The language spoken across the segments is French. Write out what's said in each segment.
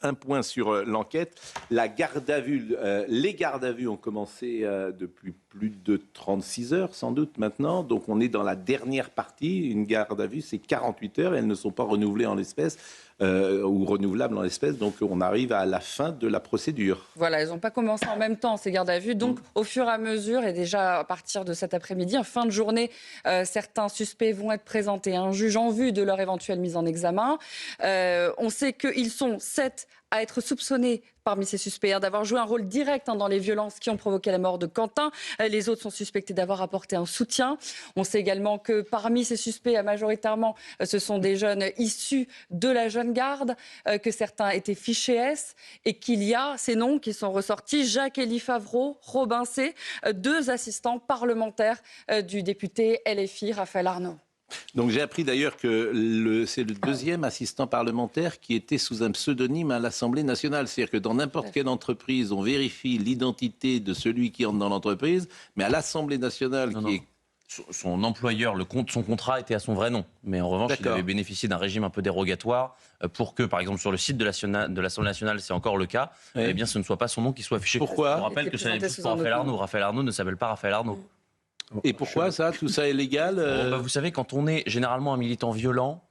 Un point sur l'enquête. La garde à vue, les gardes à vue ont commencé depuis plus de 36 heures, sans doute maintenant. Donc on est dans la dernière partie. Une garde à vue, c'est 48 heures et elles ne sont pas renouvelées en l'espèce ou renouvelables en l'espèce. Donc on arrive à la fin de la procédure. Voilà, elles n'ont pas commencé en même temps, ces gardes à vue. Donc au fur et à mesure, et déjà à partir de cet après-midi, en fin de journée, certains suspects vont être présentés à un juge en vue de leur éventuelle mise en examen. On sait qu'ils sont 7 à être soupçonnés parmi ces suspects d'avoir joué un rôle direct dans les violences qui ont provoqué la mort de Quentin. Les autres sont suspectés d'avoir apporté un soutien. On sait également que parmi ces suspects, majoritairement, ce sont des jeunes issus de la jeune garde, que certains étaient fichés S et qu'il y a ces noms qui sont ressortis, Jacques-Élie Favreau, Robin C., 2 assistants parlementaires du député LFI, Raphaël Arnaud. Donc j'ai appris d'ailleurs que c'est le deuxième assistant parlementaire qui était sous un pseudonyme à l'Assemblée nationale. C'est-à-dire que dans n'importe quelle entreprise, on vérifie l'identité de celui qui entre dans l'entreprise, mais à l'Assemblée nationale son employeur, son contrat était à son vrai nom. Mais en revanche, il avait bénéficié d'un régime un peu dérogatoire pour que, par exemple, sur le site de l'Assemblée nationale, c'est encore le cas, eh bien, ce ne soit pas son nom qui soit affiché. Pourquoi ? Je rappelle que ça n'est plus pour Raphaël Arnaud. Raphaël Arnaud ne s'appelle pas Raphaël Arnaud. Et pourquoi ça ? Tout ça est légal Vous savez, quand on est généralement un militant violent,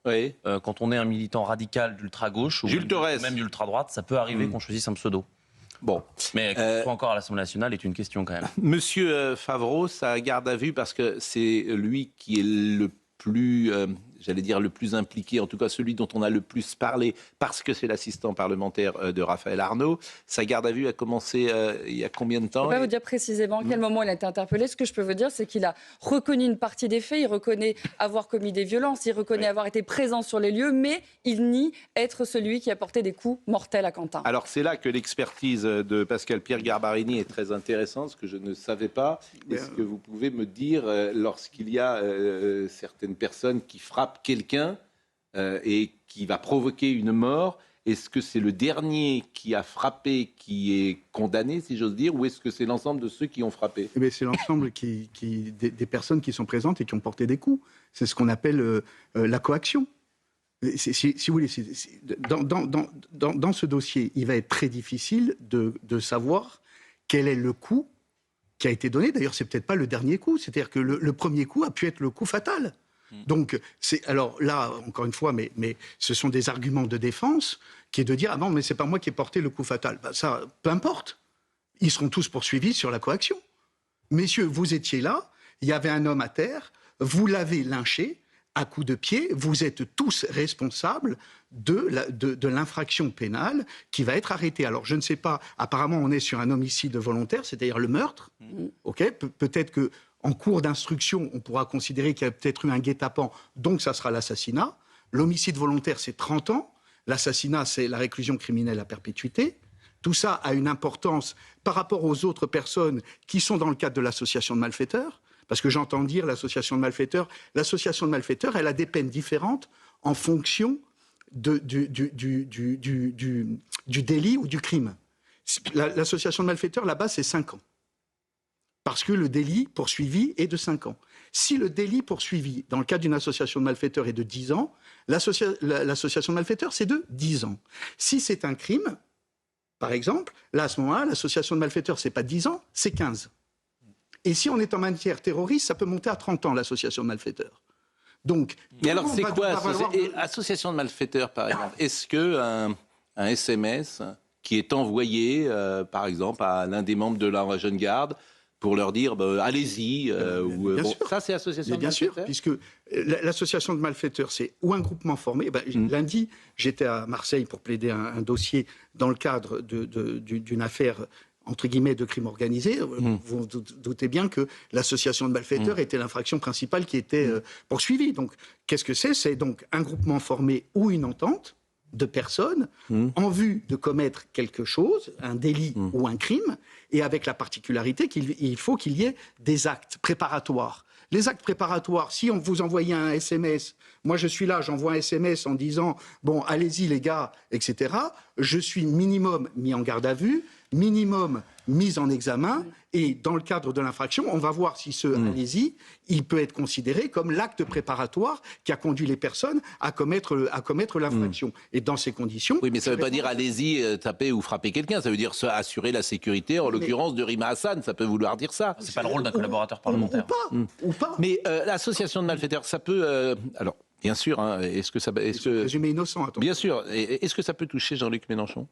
quand on est un militant radical d'ultra-gauche ou même d'ultra-droite, ça peut arriver qu'on choisisse un pseudo. Bon. Mais que ce soit encore à l'Assemblée nationale est une question quand même. Monsieur Favreau, ça garde à vue parce que c'est lui qui est le plus... j'allais dire le plus impliqué, en tout cas celui dont on a le plus parlé, parce que c'est l'assistant parlementaire de Raphaël Arnaud. Sa garde à vue a commencé il y a combien de temps ? Je ne peux pas vous dire précisément à quel moment il a été interpellé. Ce que je peux vous dire, c'est qu'il a reconnu une partie des faits, il reconnaît avoir commis des violences, il reconnaît avoir été présent sur les lieux, mais il nie être celui qui a porté des coups mortels à Quentin. Alors c'est là que l'expertise de Pascal-Pierre Garbarini est très intéressante, ce que je ne savais pas. Est-ce que vous pouvez me dire, lorsqu'il y a certaines personnes qui frappent quelqu'un et qui va provoquer une mort, est-ce que c'est le dernier qui a frappé qui est condamné, si j'ose dire, ou est-ce que c'est l'ensemble de ceux qui ont frappé ? C'est l'ensemble des personnes qui sont présentes et qui ont porté des coups. C'est ce qu'on appelle la coaction. Si vous voulez, dans ce dossier, il va être très difficile de savoir quel est le coup qui a été donné. D'ailleurs, c'est peut-être pas le dernier coup. C'est-à-dire que le premier coup a pu être le coup fatal. Donc, alors là, encore une fois, mais ce sont des arguments de défense qui est de dire « Ah non, mais c'est pas moi qui ai porté le coup fatal ». Ça, peu importe. Ils seront tous poursuivis sur la coaction. Messieurs, vous étiez là, il y avait un homme à terre, vous l'avez lynché à coups de pied, vous êtes tous responsables de l'infraction pénale qui va être arrêtée. Alors, je ne sais pas, apparemment, on est sur un homicide volontaire, c'est-à-dire le meurtre. Ok, peut-être que en cours d'instruction, on pourra considérer qu'il y a peut-être eu un guet-apens, donc ça sera l'assassinat. L'homicide volontaire, c'est 30 ans. L'assassinat, c'est la réclusion criminelle à perpétuité. Tout ça a une importance par rapport aux autres personnes qui sont dans le cadre de l'association de malfaiteurs. Parce que j'entends dire l'association de malfaiteurs, elle a des peines différentes en fonction du délit ou du crime. L'association de malfaiteurs, là-bas, c'est 5 ans. Parce que le délit poursuivi est de 5 ans. Si le délit poursuivi dans le cadre d'une association de malfaiteurs est de 10 ans, l'association de malfaiteurs, c'est de 10 ans. Si c'est un crime, par exemple, là, à ce moment-là, l'association de malfaiteurs, c'est pas 10 ans, c'est 15. Et si on est en matière terroriste, ça peut monter à 30 ans, l'association de malfaiteurs. Donc, mais alors, c'est quoi association de malfaiteurs, par exemple ? Est-ce qu'un SMS qui est envoyé, par exemple, à l'un des membres de la jeune garde, pour leur dire allez-y, ça c'est association de malfaiteurs. Bien sûr, puisque l'association de malfaiteurs, c'est ou un groupement formé. Lundi, j'étais à Marseille pour plaider un dossier dans le cadre d'une affaire entre guillemets de crime organisé. Vous vous doutez bien que l'association de malfaiteurs était l'infraction principale qui était poursuivie. Donc, qu'est-ce que c'est ? C'est donc un groupement formé ou une entente de personnes en vue de commettre quelque chose, un délit ou un crime, et avec la particularité qu'il faut qu'il y ait des actes préparatoires. Les actes préparatoires, si on vous envoyait un SMS, moi je suis là, j'envoie un SMS en disant « bon, allez-y les gars », etc., je suis minimum mis en garde à vue, minimum mis en examen, et dans le cadre de l'infraction, on va voir si ce allez-y, il peut être considéré comme l'acte préparatoire qui a conduit les personnes à commettre l'infraction. Et dans ces conditions... Oui, mais ça ne veut pas dire allez-y, taper ou frapper quelqu'un, ça veut dire assurer la sécurité, en l'occurrence de Rima Hassan, ça peut vouloir dire ça. C'est pas le rôle d'un collaborateur parlementaire. Ou pas. Mais l'association de malfaiteurs, ça peut... alors, bien sûr, hein, est-ce que ça... Présumé innocent, attends. Bien sûr. Est-ce que ça peut toucher Jean-Luc Mélenchon?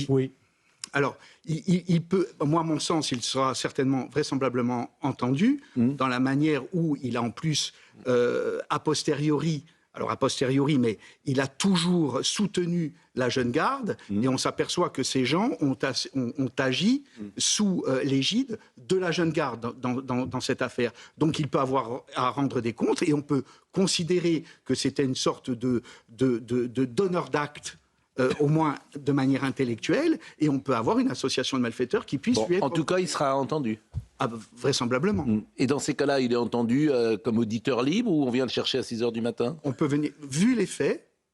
Oui. Alors, il peut, moi, à mon sens, il sera vraisemblablement entendu dans la manière où il a en plus, a posteriori, mais il a toujours soutenu la jeune garde, et on s'aperçoit que ces gens ont agi sous l'égide de la jeune garde dans cette affaire. Donc il peut avoir à rendre des comptes, et on peut considérer que c'était une sorte de donneur d'acte, au moins de manière intellectuelle, et on peut avoir une association de malfaiteurs qui puisse lui être... En tout cas, il sera entendu. Vraisemblablement. Et dans ces cas-là, il est entendu comme auditeur libre, ou on vient le chercher à 6h du matin? On peut venir...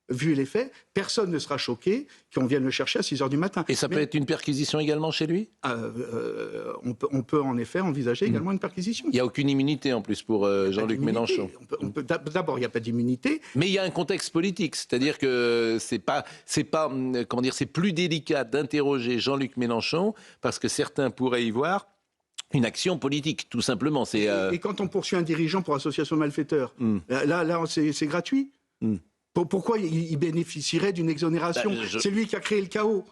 Vu les faits, personne ne sera choqué qu'on vienne le chercher à 6h du matin. Et ça peut être une perquisition également chez lui? On peut en effet envisager également une perquisition. Il n'y a aucune immunité en plus pour Jean-Luc Mélenchon. D'abord, il n'y a pas d'immunité. Mais il y a un contexte politique, c'est-à-dire que c'est plus délicat d'interroger Jean-Luc Mélenchon parce que certains pourraient y voir une action politique, tout simplement. Et quand on poursuit un dirigeant pour association de malfaiteurs, là c'est gratuit. Pourquoi il bénéficierait d'une exonération? C'est lui qui a créé le chaos.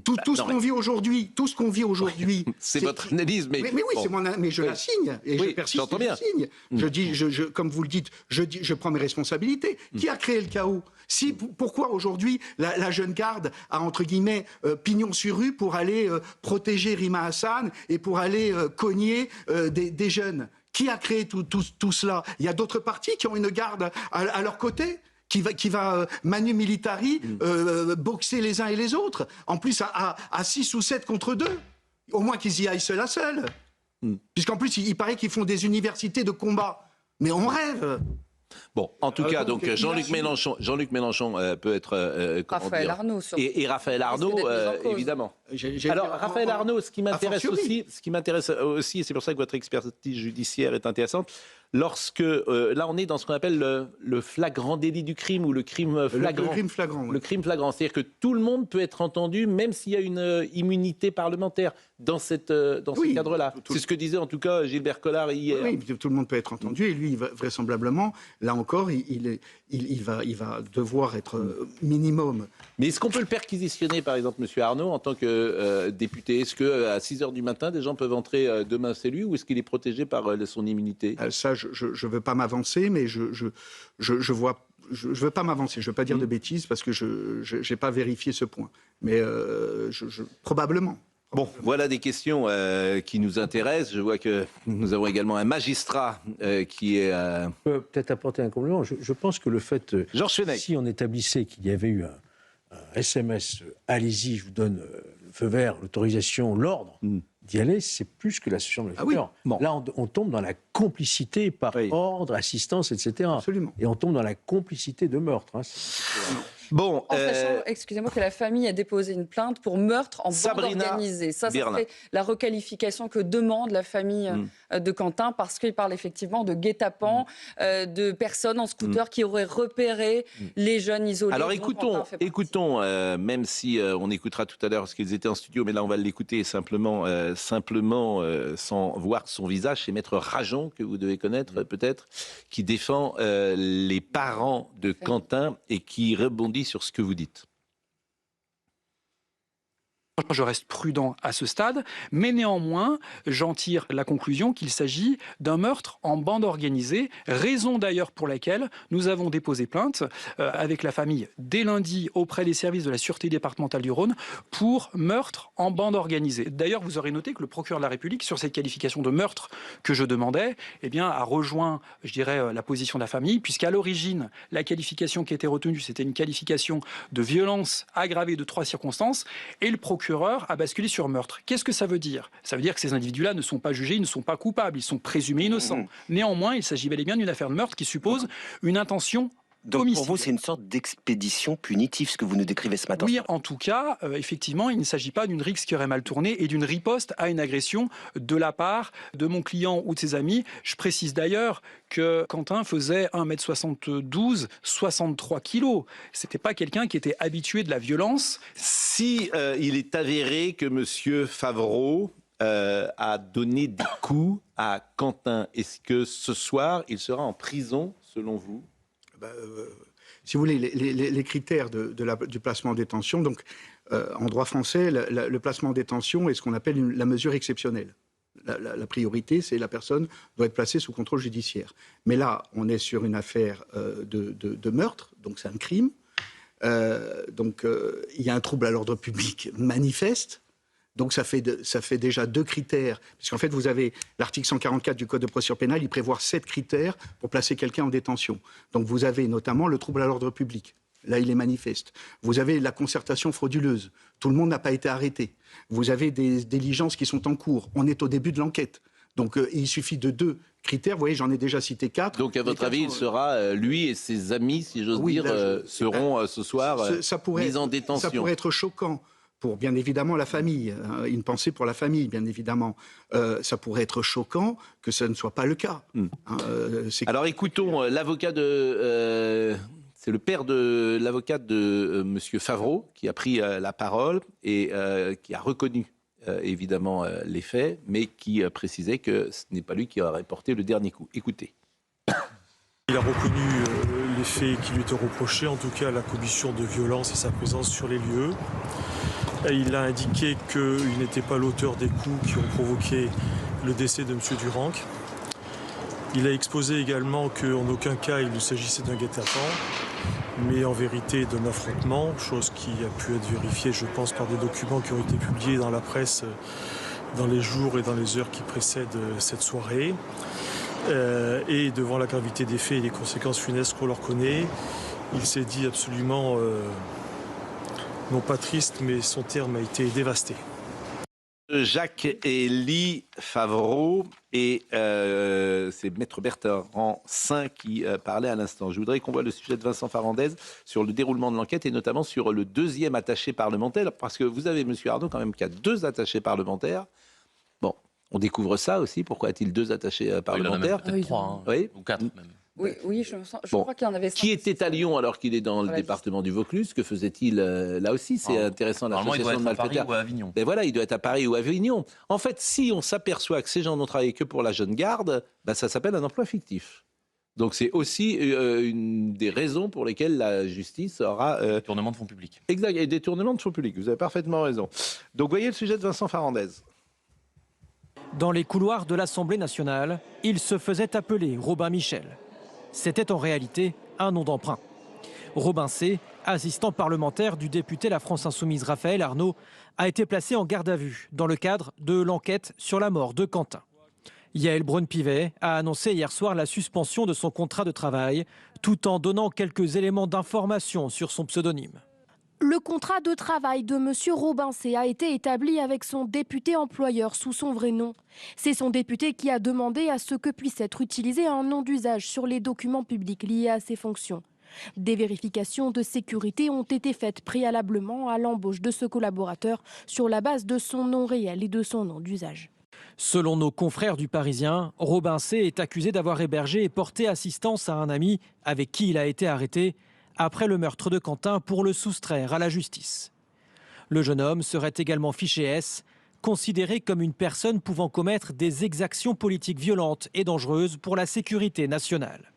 Tout ce qu'on vit aujourd'hui, c'est votre analyse, mais oui, bon. Mais je la signe et je persiste. J'entends bien. Je dis, comme vous le dites, je prends mes responsabilités. Qui a créé le chaos? Pourquoi aujourd'hui la jeune garde a entre guillemets pignon sur rue pour aller protéger Rima Hassan et pour aller cogner des jeunes? Qui a créé tout cela? Il y a d'autres partis qui ont une garde à leur côté, qui va manu militari boxer les uns et les autres. En plus, à 6 ou 7 contre 2. Au moins qu'ils y aillent seul à seul. Puisqu'en plus, il paraît qu'ils font des universités de combat. Mais on rêve. Bon, en tout cas, donc Jean-Luc Mélenchon peut être... Raphaël Arnaud, surtout. Et Raphaël Arnaud, évidemment. Alors, Raphaël Arnaud, ce qui m'intéresse aussi, et c'est pour ça que votre expertise judiciaire est intéressante, lorsque, là on est dans ce qu'on appelle le flagrant délit du crime, ou le crime flagrant. Le crime flagrant, oui. Le crime flagrant, c'est-à-dire que tout le monde peut être entendu, même s'il y a une immunité parlementaire dans ce cadre-là. C'est ce que disait en tout cas Gilbert Collard hier. Oui, tout le monde peut être entendu, et lui, vraisemblablement, là encore, il va devoir être minimum. Mais est-ce qu'on peut le perquisitionner, par exemple, M. Arnaud, en tant que député? Est-ce qu'à 6h du matin, des gens peuvent entrer demain chez lui, ou est-ce qu'il est protégé par son immunité? Ça, je ne veux pas m'avancer, mais je vois... Je ne veux pas m'avancer, je ne veux pas dire de bêtises, parce que je n'ai pas vérifié ce point. Mais probablement. Bon, voilà des questions qui nous intéressent. Je vois que nous avons également un magistrat qui est... Je peux peut-être apporter un complément. Je pense que le fait... Georges Fenech. Si on établissait qu'il y avait eu un SMS « Allez-y, je vous donne le feu vert, l'autorisation, l'ordre », d'y aller, c'est plus que l'association de malfaiteurs. Bon. Là, on tombe dans la complicité par ordre, assistance, etc. Absolument. Et on tombe dans la complicité de meurtre. Bon, en sachant, excusez-moi, que la famille a déposé une plainte pour meurtre en bande organisée. Ça serait la requalification que demande la famille de Quentin, parce qu'il parle effectivement de guet-apens, de personnes en scooter qui auraient repéré les jeunes isolés. Alors écoutons, même si on écoutera tout à l'heure parce qu'ils étaient en studio, mais là on va l'écouter simplement sans voir son visage. C'est Maître Rajon, que vous devez connaître peut-être, qui défend les parents de Quentin et qui rebondit sur ce que vous dites. Je reste prudent à ce stade, mais néanmoins, j'en tire la conclusion qu'il s'agit d'un meurtre en bande organisée, raison d'ailleurs pour laquelle nous avons déposé plainte avec la famille dès lundi auprès des services de la Sûreté départementale du Rhône pour meurtre en bande organisée. D'ailleurs, vous aurez noté que le procureur de la République, sur cette qualification de meurtre que je demandais, a rejoint, je dirais, la position de la famille, puisqu'à l'origine, la qualification qui était retenue, c'était une qualification de violence aggravée de 3 circonstances, et le procureur a basculé sur meurtre. Qu'est-ce que ça veut dire? Ça veut dire que ces individus-là ne sont pas jugés, ils ne sont pas coupables, ils sont présumés innocents. Néanmoins, il s'agit bel et bien d'une affaire de meurtre qui suppose une intention Donc pour vous, c'est une sorte d'expédition punitive, ce que vous nous décrivez ce matin. Oui, en tout cas, effectivement, il ne s'agit pas d'une rixe qui aurait mal tourné et d'une riposte à une agression de la part de mon client ou de ses amis. Je précise d'ailleurs que Quentin faisait 1m72, 63 kilos. C'était pas quelqu'un qui était habitué de la violence. Si il est avéré que M. Favreau a donné des coups à Quentin, est-ce que ce soir, il sera en prison, selon vous ? Si vous voulez, les critères du placement en détention, donc en droit français, le placement en détention est ce qu'on appelle la mesure exceptionnelle. La priorité, c'est la personne doit être placée sous contrôle judiciaire. Mais là, on est sur une affaire de meurtre, donc c'est un crime. Il y a un trouble à l'ordre public manifeste. Donc ça fait déjà 2 critères, puisqu'en fait vous avez l'article 144 du Code de procédure pénale, il prévoit 7 critères pour placer quelqu'un en détention. Donc vous avez notamment le trouble à l'ordre public, là il est manifeste. Vous avez la concertation frauduleuse, tout le monde n'a pas été arrêté. Vous avez des diligences qui sont en cours, on est au début de l'enquête. Donc il suffit de 2 critères, vous voyez j'en ai déjà cité 4. Donc à votre avis, il sera, lui et ses amis, si j'ose dire, seront ce soir mis en détention. Ça pourrait être choquant. Pour, bien évidemment, la famille, une pensée pour la famille, bien évidemment. Ça pourrait être choquant que ce ne soit pas le cas. Alors écoutons l'avocat c'est le père de l'avocat de M. Favreau qui a pris la parole et qui a reconnu évidemment les faits, mais qui précisait que ce n'est pas lui qui aurait porté le dernier coup. Écoutez. Il a reconnu les faits qui lui étaient reprochés, en tout cas la commission de violence et sa présence sur les lieux. Il a indiqué qu'il n'était pas l'auteur des coups qui ont provoqué le décès de M. Duranc. Il a exposé également qu'en aucun cas il ne s'agissait d'un guet-apens, mais en vérité d'un affrontement, chose qui a pu être vérifiée, je pense, par des documents qui ont été publiés dans la presse dans les jours et dans les heures qui précèdent cette soirée. Et devant la gravité des faits et les conséquences funestes qu'on leur connaît, il s'est dit absolument, non pas triste, mais son terme a été dévasté. Jacques-Élie Favreau et c'est Maître Bertrand Saint qui parlait à l'instant. Je voudrais qu'on voit le sujet de Vincent Farandez sur le déroulement de l'enquête et notamment sur le 2e attaché parlementaire, parce que vous avez, M. Arnaud, quand même, qui a 2 attachés parlementaires. Bon, on découvre ça aussi. Pourquoi a-t-il 2 attachés parlementaires ? Il y en a peut-être 3, oui, ou 4 même. Oui, je crois qu'il y en avait 5. Qui était à Lyon alors qu'il est dans le département du Vaucluse? Que faisait-il là aussi? C'est intéressant, l'association de malfaiteurs. Il doit être à Paris ou à Avignon. Ben voilà, il doit être à Paris ou à Avignon. En fait, si on s'aperçoit que ces gens n'ont travaillé que pour la jeune garde, ben ça s'appelle un emploi fictif. Donc c'est aussi une des raisons pour lesquelles la justice aura... Détournement de fonds publics. Exact, et détournement de fonds publics, vous avez parfaitement raison. Donc voyez le sujet de Vincent Farandez. Dans les couloirs de l'Assemblée nationale, il se faisait appeler Robin Michel. C'était en réalité un nom d'emprunt. Robin C., assistant parlementaire du député La France Insoumise Raphaël Arnaud, a été placé en garde à vue dans le cadre de l'enquête sur la mort de Quentin. Yaël Braun-Pivet a annoncé hier soir la suspension de son contrat de travail, tout en donnant quelques éléments d'information sur son pseudonyme. Le contrat de travail de M. Robin C. a été établi avec son député employeur sous son vrai nom. C'est son député qui a demandé à ce que puisse être utilisé un nom d'usage sur les documents publics liés à ses fonctions. Des vérifications de sécurité ont été faites préalablement à l'embauche de ce collaborateur sur la base de son nom réel et de son nom d'usage. Selon nos confrères du Parisien, Robin C. est accusé d'avoir hébergé et porté assistance à un ami avec qui il a été arrêté après le meurtre de Quentin pour le soustraire à la justice. Le jeune homme serait également fiché S, considéré comme une personne pouvant commettre des exactions politiques violentes et dangereuses pour la sécurité nationale.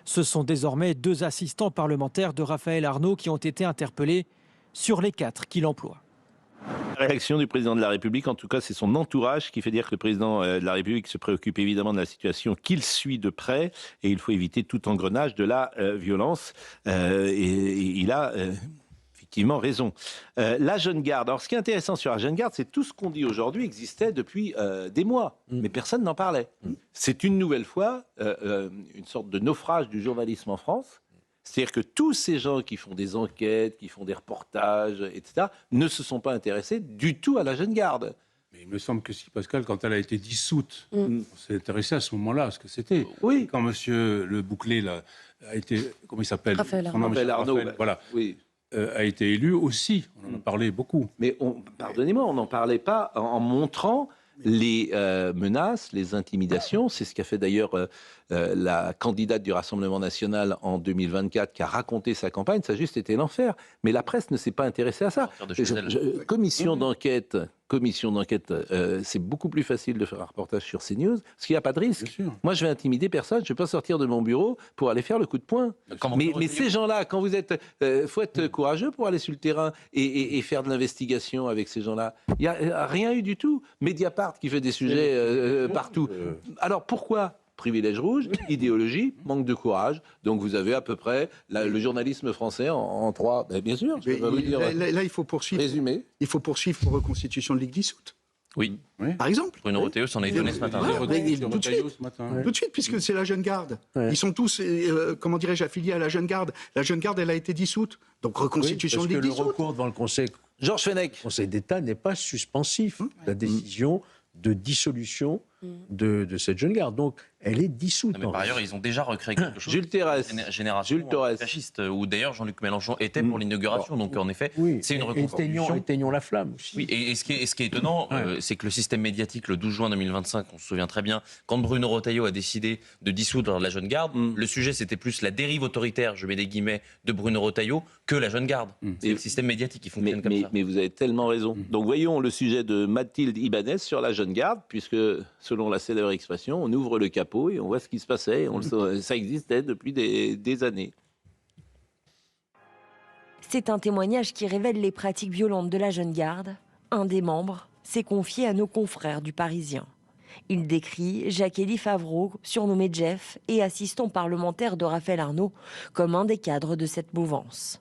Ce sont désormais 2 assistants parlementaires de Raphaël Arnaud qui ont été interpellés sur les 4 qu'il emploie. La réaction du président de la République, en tout cas, c'est son entourage qui fait dire que le président de la République se préoccupe évidemment de la situation qu'il suit de près et il faut éviter tout engrenage de la violence. Et il a effectivement raison. La jeune garde. Alors, ce qui est intéressant sur la jeune garde, c'est tout ce qu'on dit aujourd'hui existait depuis des mois, mais personne n'en parlait. C'est une nouvelle fois une sorte de naufrage du journalisme en France. C'est-à-dire que tous ces gens qui font des enquêtes, qui font des reportages, etc., ne se sont pas intéressés du tout à la jeune garde. Mais il me semble que si, Pascal, quand elle a été dissoute, on s'est intéressé à ce moment-là à ce que c'était. Oui. Quand monsieur Le Bouclé là, a été, comment il s'appelle, Raphaël Arnaud. Voilà. Oui. A été élu aussi. On en a parlé beaucoup. Mais pardonnez-moi, on n'en parlait pas en montrant les menaces, les intimidations. C'est ce qu'a fait d'ailleurs la candidate du Rassemblement national en 2024 qui a raconté sa campagne. Ça a juste été l'enfer. Mais la presse ne s'est pas intéressée à ça. Commission d'enquête, c'est beaucoup plus facile de faire un reportage sur CNews parce qu'il n'y a pas de risque. Moi, je vais intimider personne. Je ne vais pas sortir de mon bureau pour aller faire le coup de poing. Mais ces gens-là, quand vous êtes... faut être courageux pour aller sur le terrain et faire de l'investigation avec ces gens-là. Il n'y a rien eu du tout. Mediapart qui fait des sujets partout. Alors pourquoi ? Privilège rouge, idéologie, manque de courage. Donc vous avez à peu près le journalisme français en trois. Bien sûr, je vais vous dire. Là, il faut poursuivre. Résumé. Il faut poursuivre pour reconstitution de Ligue dissoute. Oui. Par exemple. Bruno Retailleau s'en est donné ce matin. Tout de suite, puisque c'est la jeune garde. Ils sont tous, comment dirais-je, affiliés à la jeune garde. La jeune garde, elle a été dissoute. Donc reconstitution de Ligue dissoute. Le recours devant le Conseil d'État n'est pas suspensif. La décision de dissolution de cette jeune garde. Donc, elle est dissoute. Mais par ailleurs, ils ont déjà recréé quelque chose. Jules Thérèse. Génération fasciste, où d'ailleurs Jean-Luc Mélenchon était pour l'inauguration. Donc, en effet, c'est une reconstitution. Éteignons la flamme aussi. Oui, et ce qui est étonnant, c'est que le système médiatique, le 12 juin 2025, on se souvient très bien, quand Bruno Retailleau a décidé de dissoudre la jeune garde, le sujet, c'était plus la dérive autoritaire, je mets des guillemets, de Bruno Retailleau, que la jeune garde. C'est le système médiatique qui fonctionne comme ça. Mais vous avez tellement raison. Donc, voyons le sujet de Mathilde Ibanez sur la jeune garde, puisque, selon la célèbre expression, on ouvre le capot et on voit ce qui se passait. Ça existait depuis des années. C'est un témoignage qui révèle les pratiques violentes de la jeune garde. Un des membres s'est confié à nos confrères du Parisien. Il décrit Jacques-Élie Favreau, surnommé Jeff, et assistant parlementaire de Raphaël Arnaud, comme un des cadres de cette mouvance.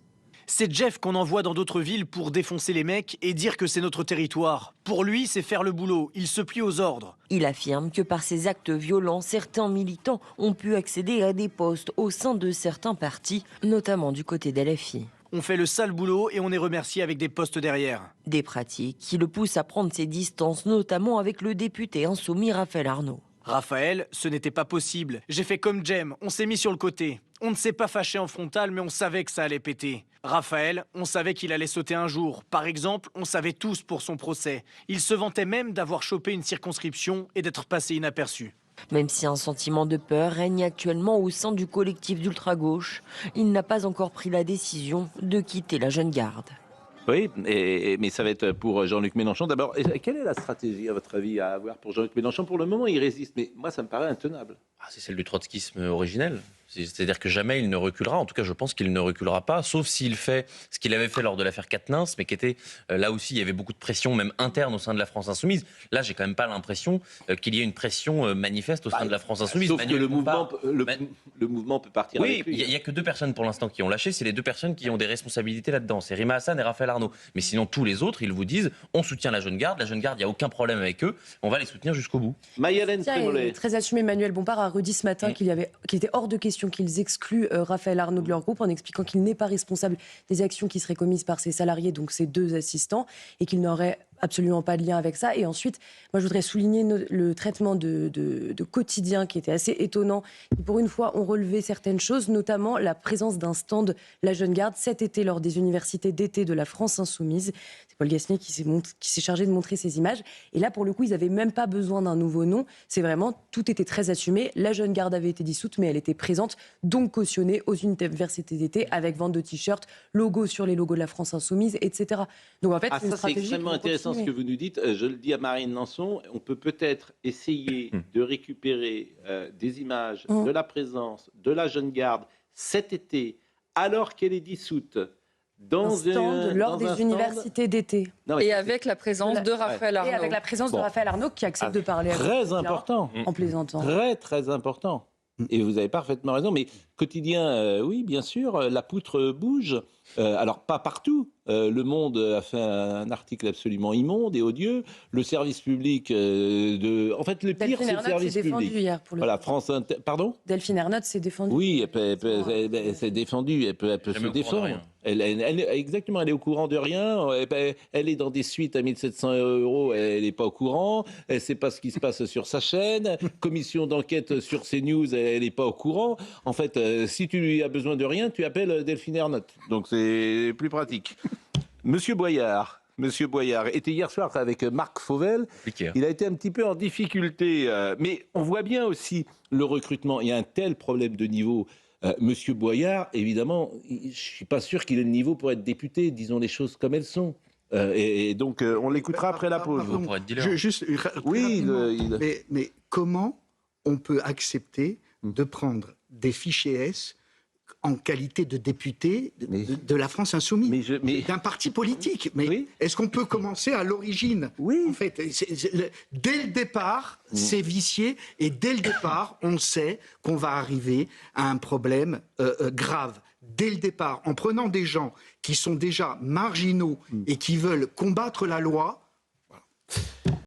C'est Jeff qu'on envoie dans d'autres villes pour défoncer les mecs et dire que c'est notre territoire. Pour lui, c'est faire le boulot. Il se plie aux ordres. Il affirme que par ces actes violents, certains militants ont pu accéder à des postes au sein de certains partis, notamment du côté d'LFI. On fait le sale boulot et on est remercié avec des postes derrière. Des pratiques qui le poussent à prendre ses distances, notamment avec le député insoumis Raphaël Arnaud. Raphaël, ce n'était pas possible. J'ai fait comme Jem, on s'est mis sur le côté. On ne s'est pas fâché en frontal, mais on savait que ça allait péter. Raphaël, on savait qu'il allait sauter un jour. Par exemple, on savait tous pour son procès. Il se vantait même d'avoir chopé une circonscription et d'être passé inaperçu. Même si un sentiment de peur règne actuellement au sein du collectif d'ultra-gauche, il n'a pas encore pris la décision de quitter la jeune garde. Oui, mais ça va être pour Jean-Luc Mélenchon. D'abord, quelle est la stratégie, à votre avis, à avoir pour Jean-Luc Mélenchon? Pour le moment, il résiste, mais moi, ça me paraît intenable. C'est celle du trotskisme originel. C'est-à-dire que jamais il ne reculera. En tout cas, je pense qu'il ne reculera pas, sauf s'il fait ce qu'il avait fait lors de l'affaire Quatennens, mais qui était, là aussi, il y avait beaucoup de pression, même interne au sein de la France Insoumise. Là, j'ai quand même pas l'impression qu'il y ait une pression manifeste au sein de la France Insoumise. Sauf que le mouvement peut partir avec lui. Oui, il n'y a que deux personnes pour l'instant qui ont lâché. C'est les deux personnes qui ont des responsabilités là-dedans. C'est Rima Hassan et Raphaël Arnaud. Mais sinon, tous les autres, ils vous disent, on soutient la jeune garde. La jeune garde, il n'y a aucun problème avec eux. On va les soutenir jusqu'au bout. Maï-Hélène Trémollet. Très assumé, Emmanuel Bompard a redit ce matin qu'il était hors de question qu'ils excluent Raphaël Arnaud de leur groupe en expliquant qu'il n'est pas responsable des actions qui seraient commises par ses salariés, donc ses deux assistants, et qu'il n'aurait absolument pas de lien avec ça. Et ensuite, moi, je voudrais souligner le traitement de quotidien qui était assez étonnant, qui pour une fois ont relevé certaines choses, notamment la présence d'un stand La Jeune Garde cet été lors des universités d'été de la France Insoumise. C'est Paul Gasnier qui s'est chargé de montrer ces images. Et là, pour le coup, ils n'avaient même pas besoin d'un nouveau nom. C'est vraiment, tout était très assumé. La Jeune Garde avait été dissoute, mais elle était présente, donc cautionnée aux universités d'été avec vente de t-shirts, logo sur les logos de la France Insoumise, etc. Donc en fait, c'est une stratégie extrêmement intéressant ce que vous nous dites. Je le dis à Marine Lançon, on peut peut-être essayer de récupérer des images de la présence de la Jeune Garde cet été, alors qu'elle est dissoute, lors des universités d'été. Et avec la présence de Raphaël Arnaud. Et avec la présence de Raphaël Arnaud qui accepte de parler très important. en plaisantant. Très, très important. Et vous avez parfaitement raison. Mais Quotidien, oui, bien sûr, la poutre bouge. Alors, pas partout. Le Monde a fait un article absolument immonde et odieux. Le service public En fait, le pire, c'est le service public. Hier pour le voilà, France Inter... Pardon ? Delphine Ernotte s'est défendue. Oui, elle s'est défendue. Elle peut se défendre. Exactement, elle est au courant de rien. Elle est dans des suites à 1700 €. Elle n'est pas au courant. Elle ne sait pas ce qui se passe sur sa chaîne. Commission d'enquête sur CNews, elle n'est pas au courant. En fait, si tu as besoin de rien, tu appelles Delphine Ernotte. Donc c'est plus pratique. Monsieur Boyard était hier soir avec Marc Fauvel. Il a été un petit peu en difficulté. Mais on voit bien aussi le recrutement. Il y a un tel problème de niveau. Monsieur Boyard, évidemment, je ne suis pas sûr qu'il ait le niveau pour être député. Disons les choses comme elles sont. Et donc, on l'écoutera après la pause. Pour être dealer. Oui, mais comment on peut accepter de prendre des fichiers S en qualité de député de la France Insoumise, d'un parti politique. Mais est-ce qu'on peut commencer à l'origine ? En fait, dès le départ, c'est vicié, et dès le départ, on sait qu'on va arriver à un problème grave. Dès le départ, en prenant des gens qui sont déjà marginaux et qui veulent combattre la loi. Voilà.